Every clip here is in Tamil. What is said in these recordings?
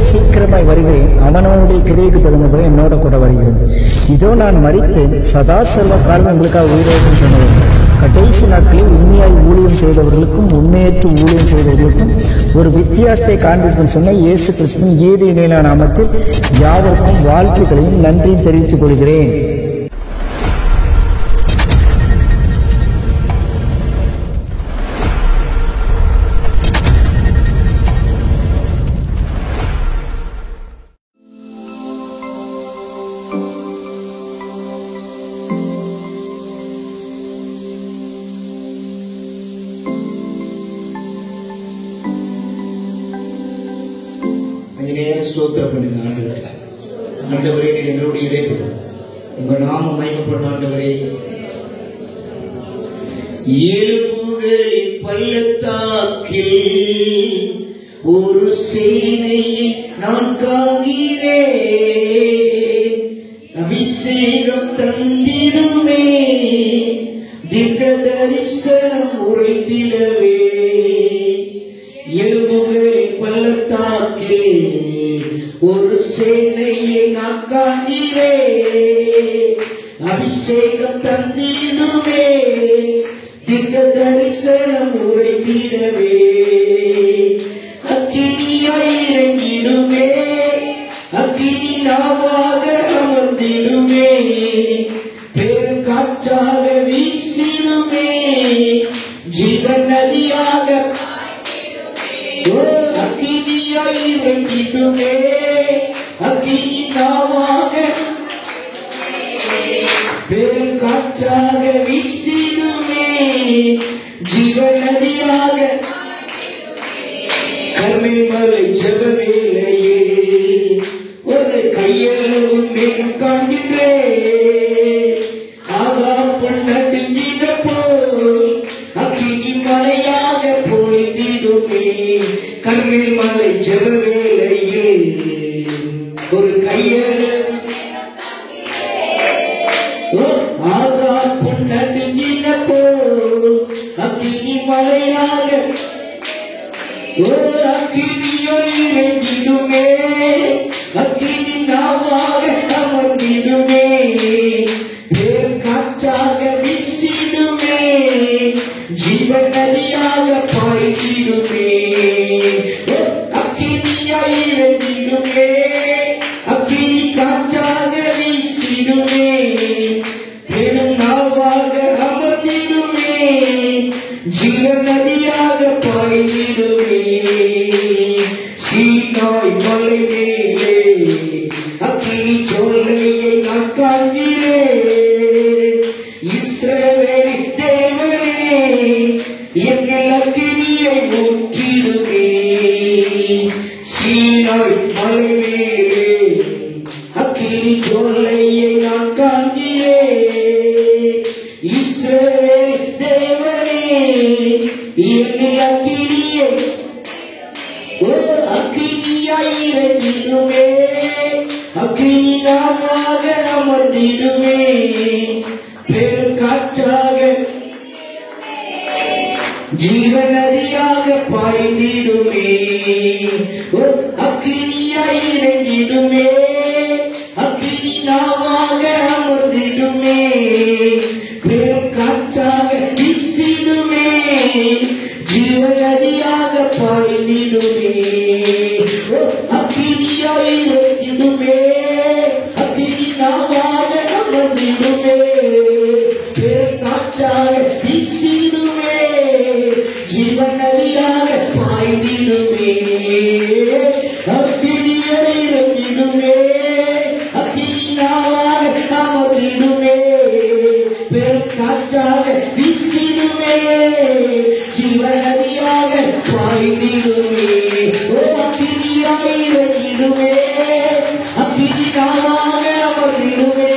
சீக்கிரமாய் வருகிறேன், அவனோடைய கிரியைக்கு தகுந்தபடி என்னோட கூட வருகிறது. இதோ நான் மரித்தேன், சதா சர்வ காலம் உங்களுக்காக உயிரோடும் சொன்னவர். கடைசி நாட்களில் உண்மையாய் ஊழியம் செய்தவர்களுக்கும் உண்மையற்று ஊழியம் செய்தவர்களுக்கும் ஒரு வித்தியாசத்தை காண்பிக்கும் சொன்ன இயேசு கிறிஸ்துவின் ஈடு இணையிலான நாமத்தில் யாவருக்கும் வாழ்த்துக்களையும் நன்றியும் தெரிவித்துக் கொள்கிறேன். ஸ்தோத்திரம் பண்ணுங்க ஆண்டவரே. ஆண்டவரே, எங்களோடு இடைப்படும் உங்கள் நாமம் மகிமைப்படும் ஆண்டவரே. எலும்புகளின் பள்ளத்தாக்கில் ஒரு சேனையை நான் காண்கிறேன். அபிஷேகம் தந்திடுமே, திவ்ய தரிசனம் உரைத்திடவே. எலும்புகளின் பள்ளத்தாக்கில் ஒரு சேனையை நான் காண்கிறேன். அபிஷேகம் தந்திடுமே, திவ்ய தரிசனம் உரைத்திடவே. அக்கினியாய் இறங்கிடுமே, அக்கினி நாவாக அமர்ந்திடுமே, பெருங்காற்றாக வீசிடுமே, ஜீவன் நதியாக அக்கினியாய் இறங்கிடுமே, அக்கினி நாவாக பெருங்காற்றாக வீசிடுமே, ஜீவன் நதியாக. கர்மேமலை ஜெப வேளையே ஒரு கையளவும் மேகம் காண்கின்றேன். ஆகா பொன்னடிங்கிட போல் அக்கினி மலையாக பொழிந்திடுமே. கர்மேமலை ஜெப வேளையே ஒரு கையளவும் ஆகா பொன்னடிங்கிட போல் அக்கினி மலையாக அக்கினியாய் இறங்கிடுமே, அக்கினி நாவாக அமர்ந்திடுமே, பெருங்காற்றாக வீசிடுமே, ஜீவன் நதியாக பாய்ந்திடுமே. அக்கினியாய் இறங்கிடுமே, அக்கினி காற்றாக வீசிடுமே, பெரும் நாவாக அமர்ந்திடுமே, ஜீவன் நதியாக பாய்ந்திடுமே. சீனாய் மலை மேலே அக்கினி சோலையை நான் காண்கிறேன். இஸ்ரவேல் தேவனே, எங்கள் அக்கினியை ஊற்றிடுமே. சீனாய் மலை மேலே அக்கினி சோலையை நான் காண்கிறேன். இஸ்ரவேல் தேவனே, எங்கள் அக்கினியை அக்கினியாய் இறங்கிடுமே, அக்கினி நாவாக அமர்ந்திடுமே, பெருங்காற்றாக ஜீவன் நதியாக பாய்ந்திடுமே. அக்கினியாய் இறங்கிடுமே, அக்கினி நாவாக அமர்ந்திடுமே, பெருங்காற்றாக வீசிடுமே, ஜீவன் நதியாக பாய்ந்திடுமே. அக்கினியாய் இறங்கிடுமே, அக்கினி நாவாக அமர்ந்திடுமே, பெருங்காற்றாக வீசிடுமே, ஜீவன் நதியாக பாய்ந்திடுமே. அக்கினியாய் இறங்கிடுமே, அக்கினி நாவாக அமர்ந்திடுமே, பெருங்காற்றாக வீசிடுமே, ஜீவன் நதியாக பாய்ந்திடுமே. அக்கினியாய் இறங்கிடுமே, அக்கினி நாவாக அமர்ந்திடுமே,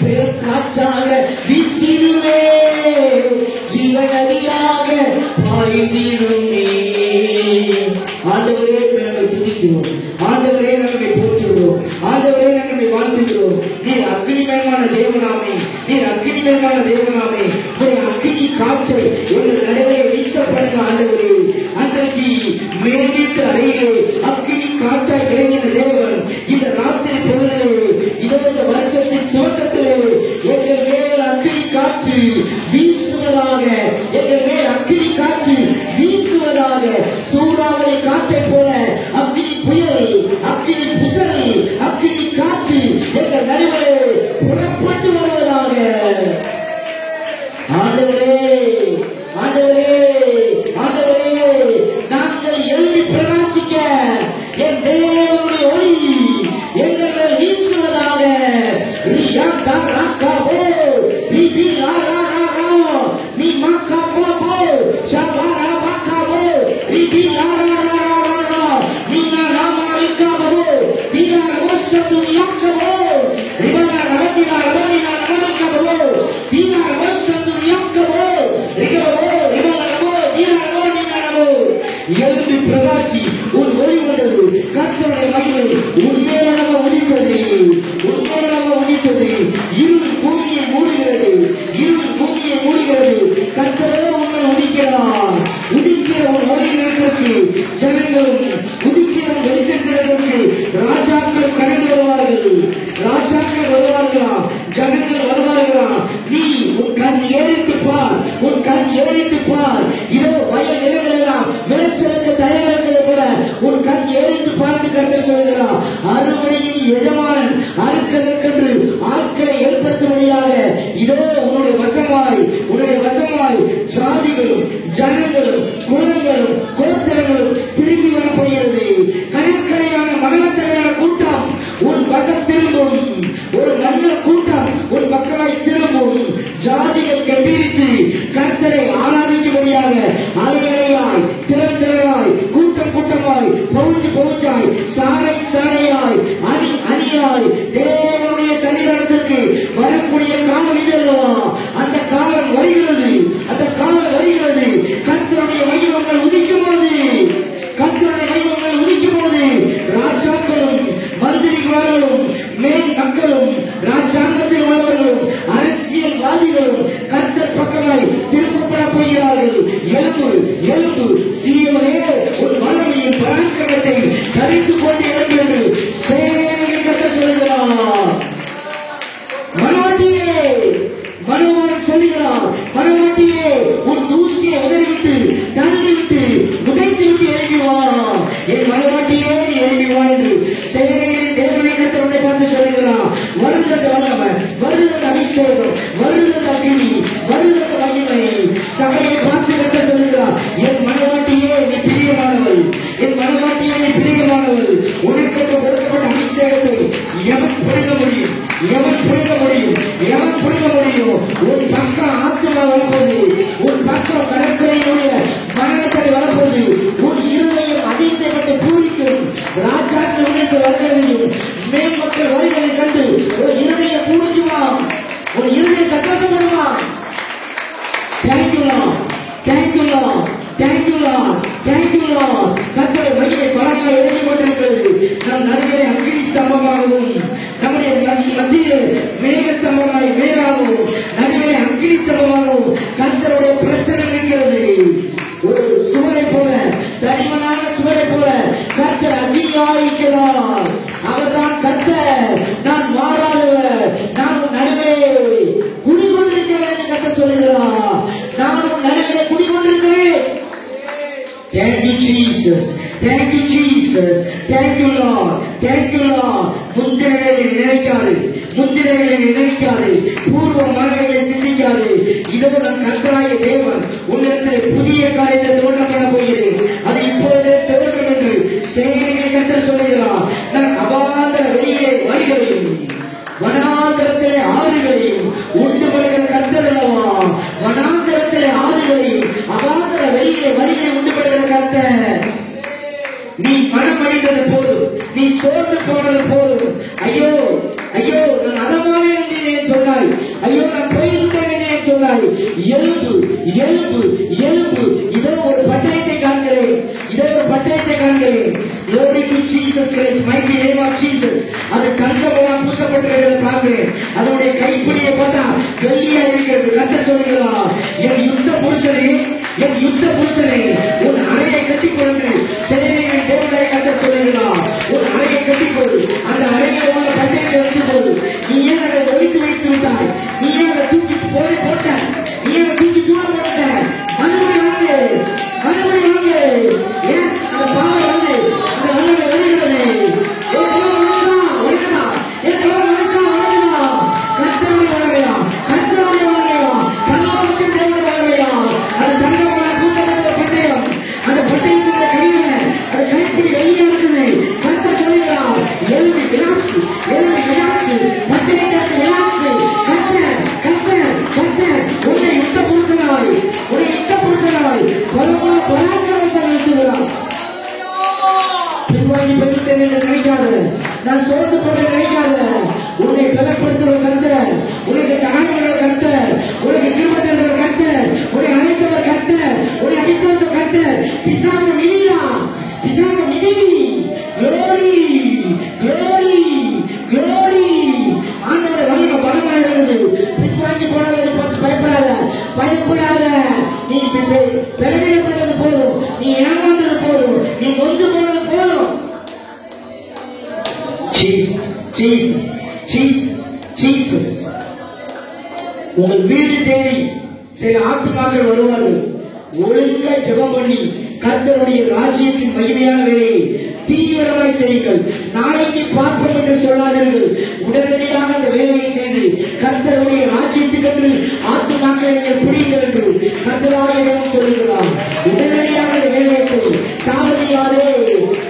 பெருங்காற்றாக வீசிடுமே, ஜீவன் நதியாக பாய்ந்திடுமே. ஆண்டவரே, நாங்கள் துதிக்கிறோம். ஆண்டவரே, நாங்கள் போற்றுகிறோம். ஆண்டவரே, நாங்கள் வாழ்த்துகிறோம். நீர் அக்கினிமயமான தேவனாமே, நீர் அக்கினிமயமான தேவனாமே. ஒரு அக்கினி காற்றை எங்கள் நடுவே வீசப்படுங்க ஆண்டவரே. அன்றைக்கு எழுந்து பிரகாசி. உன் ஒளி வந்தது. கர்த்தருடைய மகிமை உண்மையாக உதித்தது. உண்மையாக உதித்தது. இருள் பூமியை மூடுகிறது. இருள் பூமியை மூடுகிறது. கர்த்தரே உன்னை உதிக்கிறார். உதிக்கிற ஒரு ஒளி நேரத்திற்கு ஜனங்களும் உதிக்கிற வெளிச்சத்திற்கு ராஜாக்கள் கடந்து வருவார்கள். ராஜாக்கள் வருவார்களா? ஜனங்கள் வருவார்களா? நீ உன் கண் ஏறிட்டு பார். உன் கண் ஏறிட்டு பார். இதோ வயல் நிலங்களெல்லாம் விளைச்சலுக்கு தயாரிப்பதை போல உன் கண் ஏறிட்டு பார்த்து கர்த்தர் சொல்கிறார். அறுவடையின் எஜமானன் அறுக்கதற்கென்று ஆட்களை ஏற்படுத்தும்படியாக இதோ உன்னுடைய வசமாய் ஜாதிகளும் ஜனங்களும் குலங்களும் கோத்திரங்களும் திரும்பி வரப்போகிறது. கணக்கரையான மகளத்தரையான கூட்டம் உன் வசம் திரும்பும். ஒரு நல்ல கூட்டம் உன் மக்களாய் திரும்பும். ஜாதிகள் கெம்பீரித்து கர்த்தரை ஆராதிக்கும்படியாக அலையலையாய் திரளாய் கூட்டம் கூட்டமாய் பவுஞ்சாய் சாலை சாலையாய் அணி அணியாய் தேவனுடைய சன்னிதானத்திற்கு வரக்கூடிய காலம் இதல்லவா? அந்த காலம் வருகிறது. அந்த காலம் வருகிறது. கர்த்தருடைய மகிமைகள் உதிக்கும் போது, கர்த்தருடைய மகிமைகள் உதிக்கும் போது ராஜாக்களும் மந்திரிகளும் மேல் மக்களும் ராஜாங்கத்தில் உள்ளவர்களும் அரசியல்வாதிகளும் கர்த்தர் பக்கமாய் திருப்பப்பட போகிறார்கள். எலும்பு எலும்பு சீயோனே உன் வல்லமையின் பராக்கிரமத்தை தரித்துக் கொண்டு எழுந்தது சேனையை கர்த்தர் சொல்கிறார். மனவாட்டியே, மனவாளன் சொல்கிறார், மனவாட்டியே உன் தூசியை உதறிவிட்டு தள்ளிவிட்டு உதைத்து விட்டு எழுதி வா. என் மனவாட்டியே நீ எழுதி வா என்று சேனையின் தேவனை கர்த்தரை பார்த்து சொல்கிறார். வருகிறது வல்லமை, வருகிறது அபிஷேகம், வருகிறது அக்னி, வருகிறது மகிமை. சபையை பார்த்து கர்த்தர் சொல்கிறார், என் மனவாட்டியே நீ பிரியமானவள், என் மனவாட்டியே நீ பிரியமானவள். உனக்கு கொடுக்கப்பட்ட அபிஷேகத்தை எவன் புரிந்த முடியும்? எவன் புரிந்த முடியும்? எவன் புரிந்த முடியும்? உன் பக்கம் ஆத்மா வரப்போது, உன் பக்கம் கடற்கரையினுடைய மரணத்தை வரப்போது, உன் இருதயம் அதிசயப்பட்டு பூரிக்கும். ராஜாக்கள் உடைத்து வருகிறதையும் மேல் மக்கள் வருகிறதை கண்டு ஒரு இருதயம் பூரிக்குமா? ஒரு இருதயம் சந்தோஷப்படுமா? தேங்க்யூலா, தேங்க்யூலா, தேங்க்யூலா, தேங்க்யூலா. கர்த்தருடைய மகிமை பலமாக எழுதி கொண்டிருக்கிறது. நம் நடுவே அக்னி ஸ்தம்பமாகவும் நம்முடைய மத்தியிலே மேக ஸ்தம்பமாய் மேலாகவும் நடுவே அக்னி ஸ்தம்பமாகவும் கர்த்தருடைய பிரசன்னம் இருக்கிறது. ஒரு சுவரை போல, தடிமனான சுவரை போல கர்த்தர் அக்னியாயிருக்கிறார். அவர்தான் கர்த்தர். நான் மாறாதவர். நான் நடுவே குடிகொண்டிருக்கிறேன் என்று கர்த்தர் சொல்கிறார். நான் நடுவே குடிகொண்டிருக்கிறேன். Thank you Jesus. Thank you Jesus. Thank you Lord. Thank you Lord. முந்திரைகளை நினைக்காது, முந்திரைகளை நினைக்காது, பூர்வ மரங்களை சிந்திக்காது. இதோ நான் கர்த்தராகிய தேவன் உன்னிடத்தில் புதிய காரியத்தை தோன்ற பண்ண போகிறேன். அது இப்பொழுதே தோன்றும் என்று சேனைகளை கர்த்தர் சொல்கிறார். நான் அவாந்தர வெளியே வழிகளையும் வனாந்தரத்திலே ஆறுகளையும் உண்டு பண்ணுகிற கர்த்தர் அல்லவா? வனாந்தரத்திலே ஆறுகளையும் அவாந்தர வெளியே வழியை உண்டு பண்ணுகிற கர்த்தர். நீ மனம் அடைந்தது போதும், நீ சோர்ந்து போனது போதும். ஐயோ ஐயோ நான் அதமாவே என்று சொன்னாய், ஐயோ நான் போயிருந்தேன் என்று சொன்னாய். எலும்பு எலும்பு எலும்பு. இதோ ஒரு பட்டயத்தை காண்கிறேன், இதோ ஒரு பட்டயத்தை காண்கிறேன். Glory to Jesus Christ, mighty name of Jesus. அது தங்கமாக பூசப்பட்டிருக்கிறது பார்க்கிறேன். அதனுடைய கைப்பிடியை பார்த்தா வெள்ளியா இருக்கிறது. கர்த்தர் சொல்கிறார், என் யுத்த புருஷனே, என் யுத்த புருஷனே உன் அறையை கட்டிக்கொண்டு சேனையின் தேவனை கர்த்தர் சொல்கிறார். ஒரு அறையை கட்டிக்கொள். அந்த அறையை உள்ள பட்டயத்தை வைத்துக்கொள். நீ ஏன் அதை ஒழித்து வைத்து விட்டாய்? நீ ஏன் அதை தூக்கி போட்ட? நீ ஏன் தூக்கி தூர போட்ட? மறுபடி வாங்க, மறுபடி வாங்க. எஸ், அந்த பாவை வந்து அந்த வல்லமை வருகிறது. கர்த்தருடைய வல்லமையா, கர்த்தருடைய வல்லமையா, கர்த்தருடைய வல்லமையா, கர்த்தருடைய ஜீசஸ் ஜீசஸ் ஜீசஸ். உங்கள் வீடு தேடி சில ஆத்துமாக்கள் வருவார்கள். ஒழுங்கா ஜெபம் பண்ணி கர்த்தருடைய ராஜ்யத்தின் மகிமையான வேலையை தீவிரமாய் செய்யுங்கள். நாளைக்கு பார்ப்போம் என்று சொல்லாதீர்கள். உடனடியாக அந்த வேலையை செய்து கர்த்தருடைய ராஜ்யத்துக்கு ஆத்துமாக்களை பிடிங்கள் என்று கர்த்தராயிடம் சொல்லுகிறார். உடனடியாக அந்த வேலையை செய்து தாமதியாரே,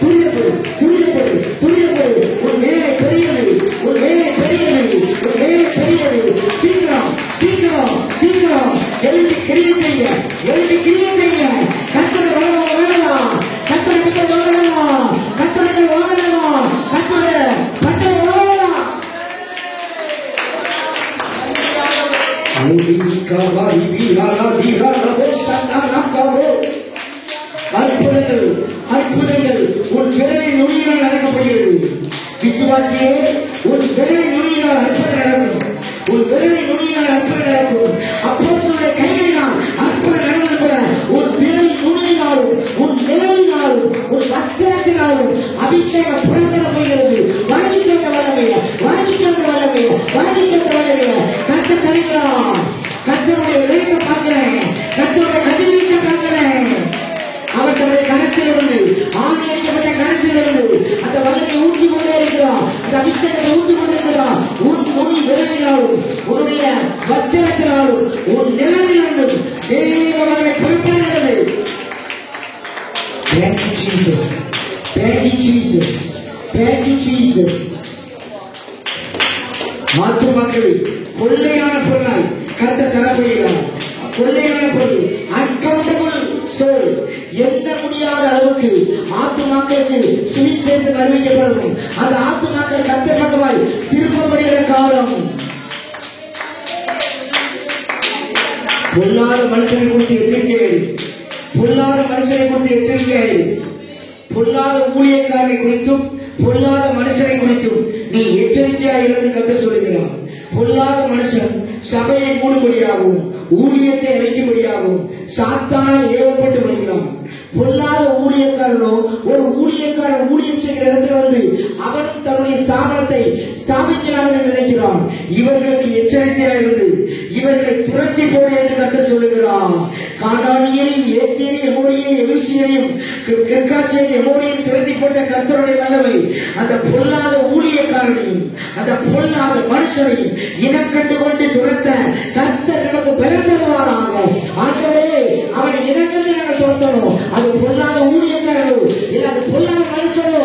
துரியப்படு துரியப்படு துரியப்படு. ஒரு வேலை பெரியது, ஒரு வேலை பெரியது, ஒரு வேலை பெரியது. சீக்கிரம் சீக்கிரம் சீக்கிரம் எழுதி கிரியை செய்ய, எழுதி கிரியை செய்ய. கர்த்தரை வாழலாம், கர்த்தரை வாழலாம், கர்த்தரை வாழலாம், கர்த்தரை வாழலாம். அற்புதங்கள் அற்புதங்கள் உன் விரலை நுனியினால் நடக்கப்படுகிறது. விசுவாசியே, உன் விரலை நுனியினால் அற்புதம் நடக்கும். உன் விரலை நுனியினால் அற்புதம் நடக்கும். அப்போஸ்தலருடைய கைகளினால் அற்புதம் நடந்தது போல உன் விரலை நுனியினாலும் உன் நிலையினாலும் உன் வஸ்திரத்தினாலும் அபிஷேகம் புறப்பட போகிறது. வாங்கிக்கின்ற வல்லமை, வாங்கிக்கின்ற வல்லமை, வாங்கிக்கின்ற வல்லமை. கர்த்தர் தருகிறார். கர்த்தருடைய வெளிச்ச பார்க்கிறேன், கர்த்தருடைய கதிர்வீச்ச பார்க்கிறேன். அவர் தன்னுடைய கணத்திலிருந்து ஆணையிக்கப்பட்ட கணத்திலிருந்து அந்த வல்லமை ஊற்றி கொண்டே இருக்கிறார். அந்த அபிஷேகத்தை ஊற்றி கொண்டிருக்கிறார். உன் உன் விரலினாலும் உன்னுடைய வஸ்திரத்தினாலும் உன் நிழலினாலும் தேவ வல்லமை புறப்படுகிறது. Thank you Jesus, thank you Jesus, thank you Jesus. மாற்று மக்கள் கொள்ளையான பொருளாய் கர்த்தர் தரப்படுகிறார். கொள்ளையான பொருள், அன்கவுண்டபிள் சோல், எண்ண முடியாத அளவுக்கு ஆத்துமாக்களுக்கு சுவிசேஷம் அறிவிக்கப்படும். அந்த ஆத்துமாக்கள் கர்த்தர் பக்கமாய் திருப்பப்படுகிற காலம். பொல்லாத மனுஷனை குறித்து எச்சரிக்கைகள், பொல்லாத மனுஷனை குறித்து எச்சரிக்கைகள். பொல்லாத ஊழியக்காரனை குறித்தும் பொல்லாத மனுஷனை குறித்தும் நீ எச்சரிக்கையா இருந்து கர்த்தர் சொல்கிறார். பொல்லாத மனுஷன் சபையை மூடும்படியாகவும் ஊழியத்தை அழைக்கும்படியாகவும் சாத்தானால் ஏவப்பட்டு வருகிறான். பொல்லாத ஊழியக்காரனோ ஒரு ஊழியக்காரன் ஊழியம் செய்கிற இடத்துல வந்து அவனும் தன்னுடைய ஸ்தாபனத்தை ஸ்தாபிக்கலாம் என்று நினைக்கிறான். இவர்களுக்கு எச்சரிக்கையாக இருந்து இவர்களை துரத்தி போட என்று கர்த்தர் சொல்லுகிறான். கானானியரையும் ஏத்தியரையும் எமோரியையும் எபூசியரையும் கிர்காசியரையும் எமோரியையும் துரத்தி போட்ட கர்த்தருடைய வல்லமை அந்த பொல்லாத ஊழியக்காரனையும் அந்த பொல்லாத மனுஷனையும் இனம் கண்டு கொண்டு துரத்த கர்த்தர் நமக்கு பலம் தருவாராக. ஆகவே அவனை இனம் கண்டு நாங்கள் துரத்தணும். அது பொல்லாத ஊழியக்காரனோ இல்ல அது பொல்லாத மனுஷனோ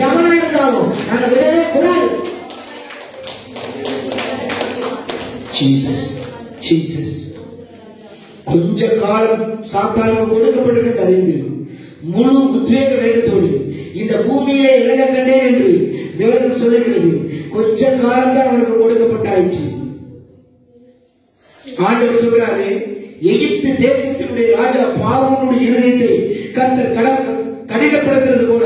எவனா இருந்தாலும் நாங்கள் விடவே கூடாது. Jesus Jesus. கொஞ்ச காலம் சாத்தானுக்கு கொடுக்கப்பட்டிருக்க அறிந்து முழு உத்வேக வேகத்தோடு இந்த பூமியிலே இறங்க கண்டேன் என்று வேதம் சொல்லுகிறது. கொஞ்ச காலம் தான் அவனுக்கு கொடுக்கப்பட்டாயிற்று. ஆண்டவர் சொல்றாரு, எகிப்து தேசத்தினுடைய ராஜா பார்வோனுடைய இருதயத்தை கர்த்தர் கடினப்படுத்துறது போல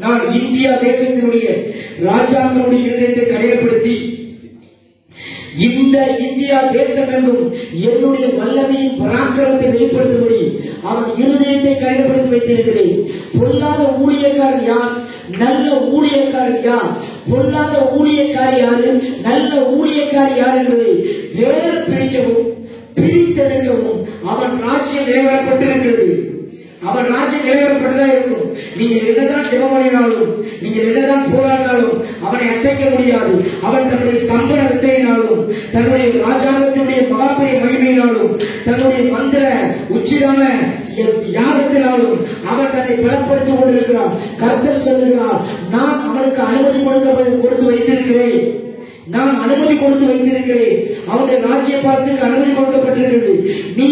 நான் இந்தியா தேசத்தினுடைய ராஜாக்களுடைய இருதயத்தை கடினப்படுத்தி இந்த இந்தியா தேசம் எங்கும் என்னுடைய வல்லமையின் பராக்கிரமத்தை வெளிப்படுத்தும்படி அவன் இருதயத்தை கடினப்படுத்தி வைத்திருக்கிறேன். பொல்லாத ஊழியக்காரன் யார், நல்ல ஊழியக்காரன் யார், பொல்லாத ஊழியக்காரி யாரு, நல்ல ஊழியக்காரி யார் என்பதை வேறு பிரிக்கவும் பிரித்தெடுக்கவும் அவன் ராஜ்யம் நிறைவேறப்பட்டிருக்கிறது. அவன் ராஜ்யம் நிறைவேறப்பட்டதா இருக்கும். நீங்கள் என்னதான் ஜெபம் பண்ணினாலும் நீங்கள் என்னதான் போராடினாலும் அவனை அசைக்க முடியாது. அவன் தன்னுடைய ஸ்தம்பன வித்தையினாலும் தன்னுடைய ராஜாங்கத்தினுடைய மகாபெரிய மகிமையினாலும் தன்னுடைய மந்திர உச்சிதான யாகத்தினாலும் அவன் தன்னை பலப்படுத்திக் கொண்டிருக்கிறான். கர்த்தர் சொல்லுகிறார், நான் அவனுக்கு அனுமதி கொடுத்து வைத்திருக்கிறேன். நான் அனுமதி கொடுத்து வைத்திருக்கிறேன். அவனுடைய ராஜ்யபாரத்துக்கு அனுமதி கொடுக்கப்பட்டிருக்கிறது. நீ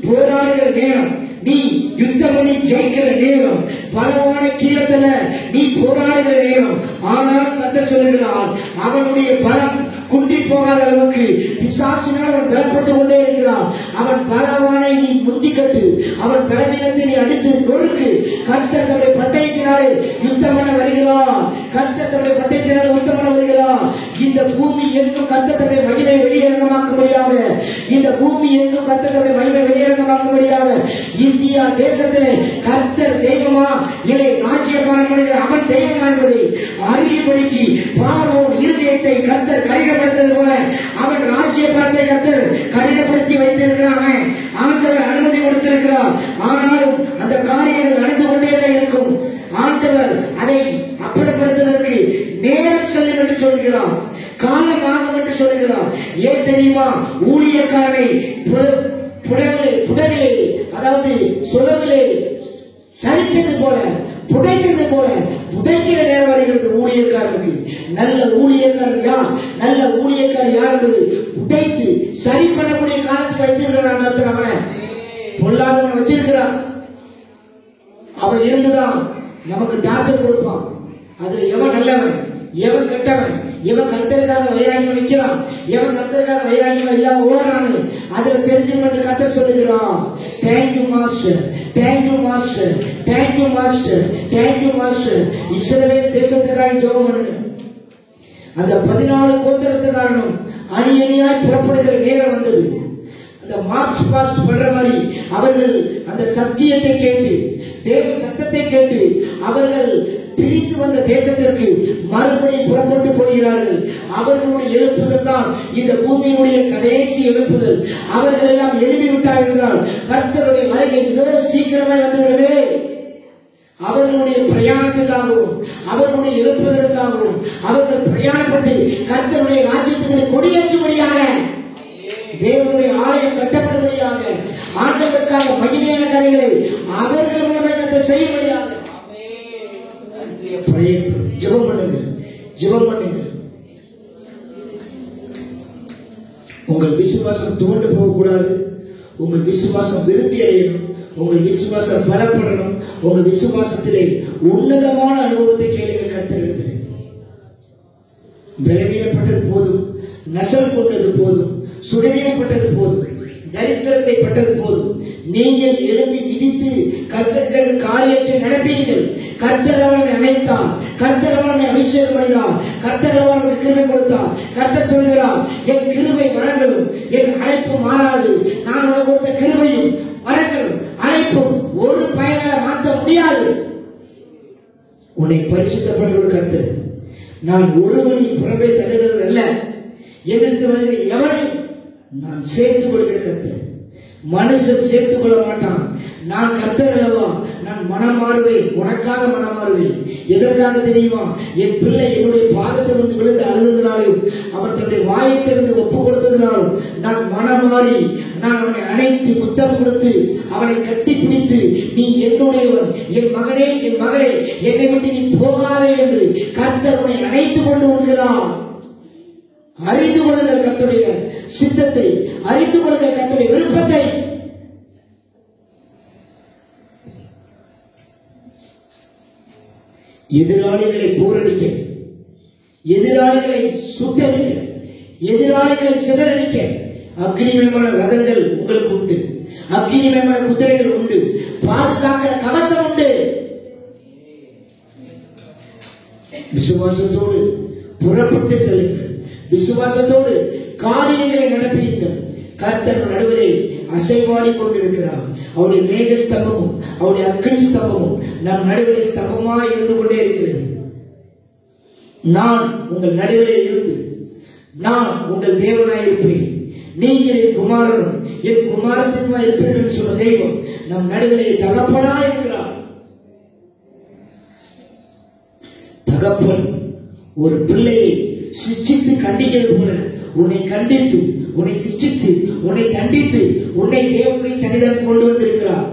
போராடுகிற நேரம், நீ யுத்தம் பண்ணி ஜெயிக்கிற நேரம், பலவான கீழத்துல நீ போராடுகிற நேரம். ஆனால் கர்த்தர் சொல்லுகிறார், அவனுடைய பலம் குண்டி போகாத அளவுக்கு பிசாசினால் அவன் பலப்பட்டுக் கொண்டே இருக்கிறான். அவன் பலவானை நீ முந்திக்கட்டு, அவன் பலவீனத்தை நீ அடித்து நொறுக்கு. கர்த்தர் தன்னுடைய பட்டயத்தினாலே யுத்தம் பண்ண வருகிறார். கர்த்தர் தன்னுடைய பட்டயத்தினாலே யுத்தம் பண்ண வருகிறார். இந்த பூமி எங்கும் கர்த்தர் தன்னுடைய மகிமை வெளியரங்கமாக்கும்படியாக, இந்த பூமி எங்கும் கர்த்தர் தன்னுடைய மகிமை வெளியரங்கமாக்கும்படியாக இந்தியா தேசத்திலே கர்த்தர் தெய்வம் தெய்வமா இல்லை ராஜ்யபாரம் பண்ணுகிற அவன் தெய்வமா என்பதை அறியும்படிக்கு பார்வோன் இருதயத்தை கர்த்தர் கடினப்படுத்தது போல அவன் ராஜ்யபாரத்தை கர்த்தர் கடினப்படுத்தி வைத்திருக்கிறான். ஆண்டவர் அனுமதி கொடுத்திருக்கிறார். ஆனாலும் அந்த காரியங்கள் நடந்து கொண்டேதான் இருக்கும். ஆண்டவர் அதை அப்புறப்படுத்துவதற்கு நேரம் செல்லும் என்று சொல்கிறார், காலமாகும் என்று சொல்கிறார். ஏன் தெரியுமா? ஊழியக்காரனை புடவிலே அதாவது சுழவிலே சரித்தது போல புடைத்தது போல புடைக்கிற நேரம் வருகிறது ஊழியக்காரனுக்கு. நல்ல ஊழியக்காரன் யார்? நல்ல ஊழியக்காரர் யார் என்பது உடைத்து சரி பண்ணக்கூடிய காலத்துக்கு வைத்திருக்கிறான். அவனை பொல்லாதவன் வச்சிருக்கிறான். அவன் இருந்துதான் நமக்கு டார்ச்சர் கொடுப்பான். அதுல எவன் நல்லவன் எவன் கெட்டவன், எவன் கர்த்தருக்காக வைராக்கியம் நிற்கிறான், எவன் கர்த்தருக்காக வைராக்கியம் இல்லாம ஓடுறான்னு அதுல தெரிஞ்சுக்கணும். கர்த்தர் சொல்லுகிறான், thank you master, thank you master, thank you master, thank you master. இஸ்ரவேல் தேசத்துக்காக ஜெபம் பண்ணு. அந்த 14 கோத்திரத்துக்காரனும் அணி அணியாய் புறப்படுகிற நேரம் வந்தது. அந்த மார்ச் பாஸ்ட் பண்ற மாதிரி அவர்கள் அந்த சத்தியத்தை கேட்டு தேவ சத்தத்தை கேட்டு அவர்கள் பிரித்து வந்த தேசத்திற்கு மறுபடியும் புறப்பட்டு போகிறார்கள். அவர்களுடைய எழுப்புதல் தான் இந்த பூமியினுடைய கடைசி எழுப்புதல். அவர்கள் எல்லாம் எழுப்பி விட்டார்கள் என்றால் கர்த்தருடைய வருகை மிக சீக்கிரமே வந்துவிடவே. அவர்களுடைய பிரயாணத்துக்காகவும் அவர்களுடைய எழுப்புதலுக்காகவும் அவர்கள் பிரயாணப்பட்டு கர்த்தருடைய ராஜ்யத்தினுடைய கொடியேற்றும்படியாக தேவனுடைய ஆலயம் கட்டப்படும்படியாக ஆண்டவருக்காக மகிமையான காரியங்களை அவர்கள் மூலமாக செய்யும்படியாக ஜெபம் பண்ணுங்க, ஜெபம் பண்ணுங்க. உங்கள் விசுவாசம் துவண்டு போகக்கூடாது. உங்கள் விசுவாசம் விருத்தி அடையணும். உங்கள் விசுவாசம் பலப்படணும். உங்கள் விசுவாசத்திலே உன்னதமான அனுபவத்தை கேளுங்கள். கர்த்தரிடத்திலே பலவீனப்பட்டது போதும், நசல் கொண்டது போதும், சுடவீனப்பட்டது போதும், தரித்திரத்தை பட்டது போதும். நீங்கள் எழுப்பி மிதித்து கர்த்தர் காரியத்தை நடப்பீர்கள். கர்த்தர் அவனை அணைத்தார், கர்த்தர் அவனை அபிஷேகம் பண்ணினார், கர்த்தர் அவனுக்கு கிருபை கொடுத்தார். கர்த்தர் சொல்கிறார், என் கிருபை வரங்களும் என் அழைப்பு மாறாது. நான் உனக்கு கொடுத்த கிருபையும் வரங்களும் அழைப்பும் ஒரு பயனால மாற்ற முடியாது. உன்னை பரிசுத்தப்படுகிற கர்த்தர் நான் ஒருவனின் புறம்பே தள்ளுகிறது அல்ல, என்னிடத்தில் வருகிற எவனையும் நான் சேர்த்துக் கொள்கிற கர்த்தர். மனுஷன் சேர்த்துக் கொள்ள மாட்டான். நான் கர்த்தர் அல்லவா, நான் மனம் மாறுவேன், உனக்காக மனம் மாறுவேன். எதற்காக தெரியுமா? என் பிள்ளை என்னுடைய பாதத்தில் வந்து விழுந்து அழுததினாலும் அவன் தன்னுடைய வாயை திறந்து ஒப்பு கொடுத்ததினாலும் நான் மனம் மாறி நான் அவனை அணைத்து முத்தம் கொடுத்து அவனை கட்டி பிடித்து, நீ என்னுடையவன், என் மகனே, என் மகளே, என்னை விட்டு நீ போகாதே என்று கர்த்தர் உன்னை அணைத்துக் கொண்டு வருகிறான். அறிந்து கொள்ளுங்கள் கர்த்தருடைய சித்தத்தை, அறிந்து கொள்ளுங்கள் கர்த்தருடைய விருப்பத்தை. எதிராளிகளை போரடிக்க, எதிராளிகளை சுட்டறிக்க, எதிராளிகளை சிதறடிக்க அக்னிமயமான ரதங்கள் உங்களுக்கு உண்டு, அக்னிமயமான குதிரைகள் உண்டு, பாதுகாக்கிற கவசம் உண்டு. விசுவாசத்தோடு புறப்பட்டு செல்லுங்கள். விசுவாசத்தோடு காரியங்களை நடப்பீர்கள். கர்த்தர் நடுவிலே அசைவாடி கொண்டிருக்கிறார். அவருடைய மேக ஸ்தம்பமும் அவருடைய அக்னி ஸ்தம்பமும் நம் நடுவிலே ஸ்தம்பமாய் இருந்து கொண்டே இருக்கிறது. நான் உங்கள் நடுவிலே இருந்து நான் உங்கள் தேவனாய் இருப்பேன். நீங்கள் என் குமாரனும் என் குமாரத்திற்குமா இருப்பீர்கள் என்று சொன்ன தெய்வம் நம் நடுவிலே தகப்பனாய் இருக்கிறார். தகப்பன் ஒரு பிள்ளையை சிஷ்டித்து கண்டிக்கிறது போல உன்னை கண்டித்து, உன்னை சிஷ்டித்து, உன்னை கண்டித்து, உன்னை தேவனுடைய சன்னிதானத்துக்கு கொண்டு வந்திருக்கிறார்.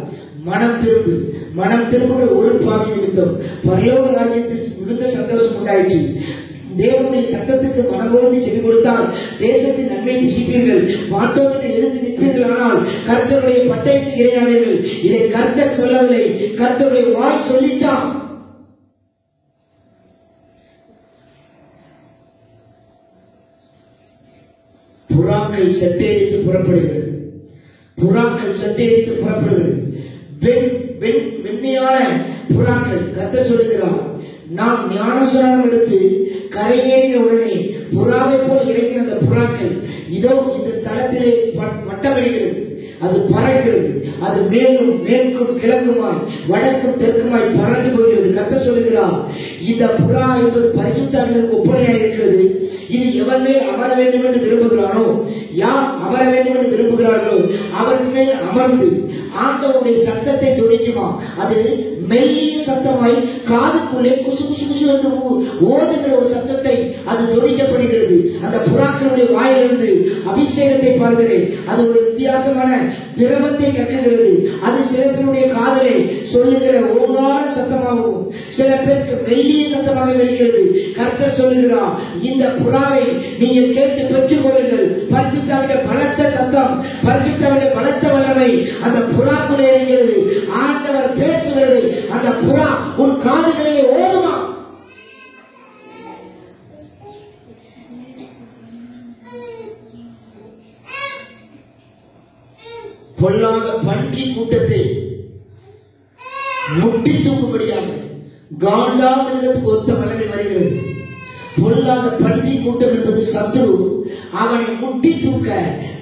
மனம் திரும்பு. மனம் திரும்புகிற ஒரு பாவி நிமித்தம் பரலோக ராஜ்யத்தில் மிகுந்த சந்தோஷம் உண்டாயிற்று. தேவனுடைய சத்தத்துக்கு மனமுறுதி செவி கொடுத்தால் தேசத்தின் நன்மை புசிப்பீர்கள். மாட்டோம் என்று எதிர்த்து நிற்பீர்கள். ஆனால் கர்த்தருடைய பட்டயத்துக்கு இரையானீர்கள். இதை கர்த்தர் சொல்லவில்லை, கர்த்தருடைய வாய் சொல்லிட்டான். புறாக்கள் சட்டையடித்து புறப்படுகிறது. புறாக்கள் சட்டையடித்து புறப்படுகிறது. வெண்மையான புறாக்கள். கர்த்தர் சொல்லுகிறார், நாம் ஞானஸ்நானம் எடுத்து கரையேறின உடனே புறாவை போல இறங்கின அந்த புறாக்கள் இதோ இந்த ஸ்தலத்திலே வட்டமிடுகிறது. அது பறக்கிறது. அது மேலும் மேற்கும் கிழக்குமாய் வடக்கும் தெற்குமாய் பறந்து போகிறது. கர்த்தர் சொல்லுகிறார், இந்த புறா என்பது பரிசுத்தாவிற்கு ஒப்பனையாக இருக்கிறது. இது எவன் மேல் அமர வேண்டும் என்று விரும்புகிறானோ, யார் அமர வேண்டும் என்று விரும்புகிறார்களோ அவர்கள் மேல் அமர்ந்து ஆண்டவருடைய சத்தத்தை துணிக்குமா. அது மெல்லிய சத்தமாய் காதுக்குள்ளே குசு குசு குசு என்று ஓடுகிற ஒரு சத்தத்தை அது துணிக்கப்படுகிறது. அந்த புறாக்களுடைய வாயிலிருந்து அபிஷேகத்தை பார்க்கிறேன். அது ஒரு வித்தியாசமான திரவத்தை கக்குகிறது. அது சில பேருடைய காதலை சொல்லுகிற ஓங்கார சத்தமாகவும் சில பேருக்கு மெல்லிய சத்தமாக இருக்கிறது. கர்த்தர் சொல்லுகிறார், இந்த புறாவை நீங்கள் கேட்டு பெற்றுக் கொள்ளுங்கள். பரிசுத்தாவிய பலத்த சத்தம், பரிசுத்தாவிய பலத்த வல்லமை அந்த புறாக்குள்ளே இருக்கிறது. ஆண்டவர் பேசுகிறது. அந்த புறா உன் காதுகளிலே ஓடுமா. பொல்லாத பன்றி கூட்டத்தை முட்டி தூக்கும்படியாக காண்டாமிருகத்துக்கு ஒத்த வல்லமை வருகிறது. பொல்லாத பன்றி கூட்டம் என்பது சத்துரு. அவனை முட்டி தூக்க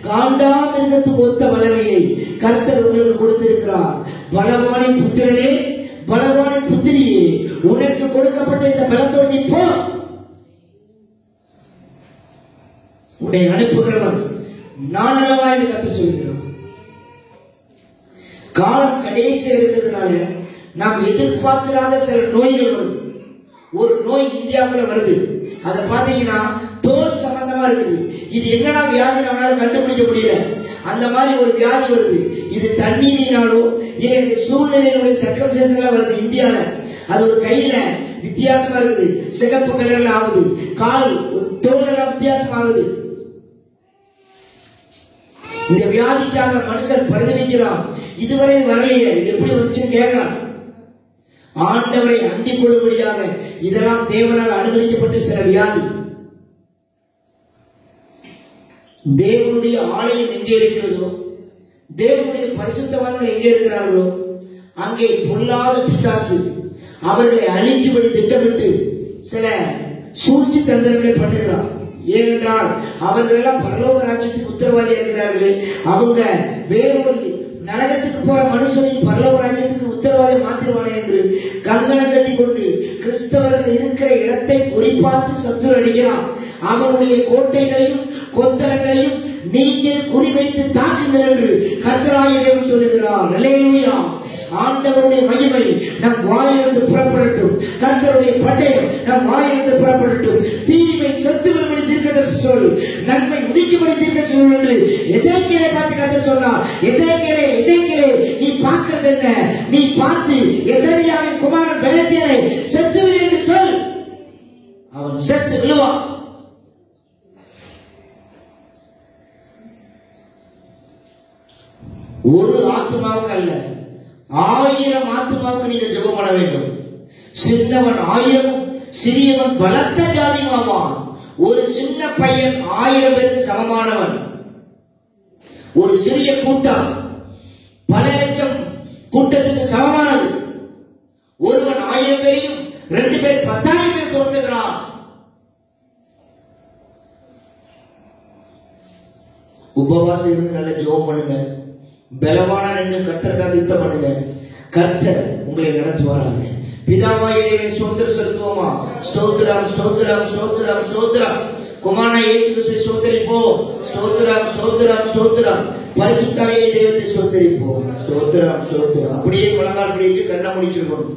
காண்டாமிருகத்துக்கு ஒத்த வல்லமையை கர்த்தர் உங்களுக்கு கொடுத்திருக்கிறார். பலவானின் புத்திரனே, பலவானின் புத்திரியே, உனக்கு கொடுக்கப்பட்ட இந்த பலத்தோடு நீ போ. உன்னை அனுப்புகிறவன் நான் அல்லவா என்று கர்த்தர் சொல்கிறார். காலம் கடைசியா இருக்கிறதுனால நாம் எதிர்பார்த்திராத சில நோய்கள் வருது. ஒரு நோய் இந்தியாவுல வருது. அதை பாத்தீங்கன்னா தோல் சம்பந்தமா இருக்குது. இது என்னடா வியாதி நம்மளால கண்டுபிடிக்க முடியல. அந்த மாதிரி ஒரு வியாதி வருது. இது தண்ணீரினாலோ இல்லை சூழ்நிலையினுடைய சர்க்கம்ஸ்டன்ஸ்ல வருது இந்தியால. அது ஒரு கையில வித்தியாசமா இருக்குது, சிகப்பு கலர்ல ஆகுது. கால் தோல் எல்லாம் வித்தியாசம் ஆகுது. இந்த வியாதிக்காக மனுஷன் பரிதவிக்கிறான். இதுவரை வரலையே, எப்படி வந்துச்சுன்னு கேட்கிறான். ஆண்டவரை அண்டிக் கொள்ளும்படியாக இதெல்லாம் தேவனால் அனுமதிக்கப்பட்ட சில வியாதி. தேவனுடைய ஆலயம் எங்கே இருக்கிறதோ, தேவனுடைய பரிசுத்தவான்கள் எங்கே இருக்கிறார்களோ அங்கே பொல்லாத பிசாசு அவர்களை அழிக்கும்படி திட்டமிட்டு சில சூழ்ச்சி தந்திரங்களை பண்ணுகிறார். ஏனென்றால் அவர்கள் எல்லாம் பரலோக ராஜ்யத்துக்கு உத்தரவாதியா இருக்கிறார்கள். அவங்க வேறொரு நரகத்துக்கு போற மனுஷனின் பரலோக ராஜ்யத்துக்கு உத்தரவாதி மாத்திருவானே என்று கங்கணம் கட்டி கொண்டு கிறிஸ்தவர்கள் இருக்கிற இடத்தை குறிப்பார்த்து சத்துரு அடிக்கிறான். அவனுடைய கோட்டைகளையும் கொத்தளங்களையும் நீங்கள் குறிவைத்து தாக்குங்கள் என்று கர்த்தராகிய தேவன் சொல்லுகிறார். அல்லேலூயா. ஆண்டவருடைய மகிமை நம் வாயிலிருந்து புறப்படட்டும். கர்த்தருடைய பட்டயம் நம் வாயிலிருந்து புறப்படட்டும். தீமை செத்துவிடும்படி தீர்க்கதரிசி சொல், நன்மை உதிக்கும்படி தீர்க்கதரிசி சொல் என்று எசேக்கியேலை பார்த்து கர்த்தர் சொன்னார். எசேக்கியேலே, எசேக்கியேலே, நீ பார்க்கிறது என்ன? நீ பார்த்து எசேக்கியாவின் குமாரன் பெலத்தியனை செத்துவிடு என்று சொல். அவன் செத்து விழுவான். ஒரு ஆத்மாவுக்கு அல்ல, 1000 ஆத்மாவுக்கு நீங்க ஜெபம் பண்ண வேண்டும். சின்னவன் 1000 சிறியவன் பலத்த ஜாதியாவான். ஒரு சின்ன பையன் 1000 பேருக்கு சமமானவன். ஒரு சிறிய கூட்டம் பல லட்சம் கூட்டத்துக்கு சமமானது. ஒருவன் 1000 பேரையும் 2 பேர் 10,000 பேர் தோன்றுகிறான். உபவாசம் இருந்து நல்ல ஜெபம் பண்ணுங்க. பலவான நின்று கர்த்தருக்காக யுத்தம் பண்ணுங்க. கர்த்தர் உங்களை நடத்துவாராங்க. பிதாவாகிய ஸ்தோத்திரம் செலுத்துவோமா? ஸ்தோத்திரம், ஸ்தோத்திரம், ஸ்தோத்திரம், ஸ்தோத்திரம். குமாரனாகிய இயேசு கிறிஸ்துவை ஸ்தோத்திரிப்போம். ஸ்தோத்திரம், ஸ்தோத்திரம், ஸ்தோத்திரம். பரிசுத்த ஆவியானவரை தெய்வத்தை ஸ்தோத்திரிப்போம். ஸ்தோத்திரம், ஸ்தோத்திரம். அப்படியே முழங்கால் படிட்டு கண்ணை முடிச்சிருக்கணும்.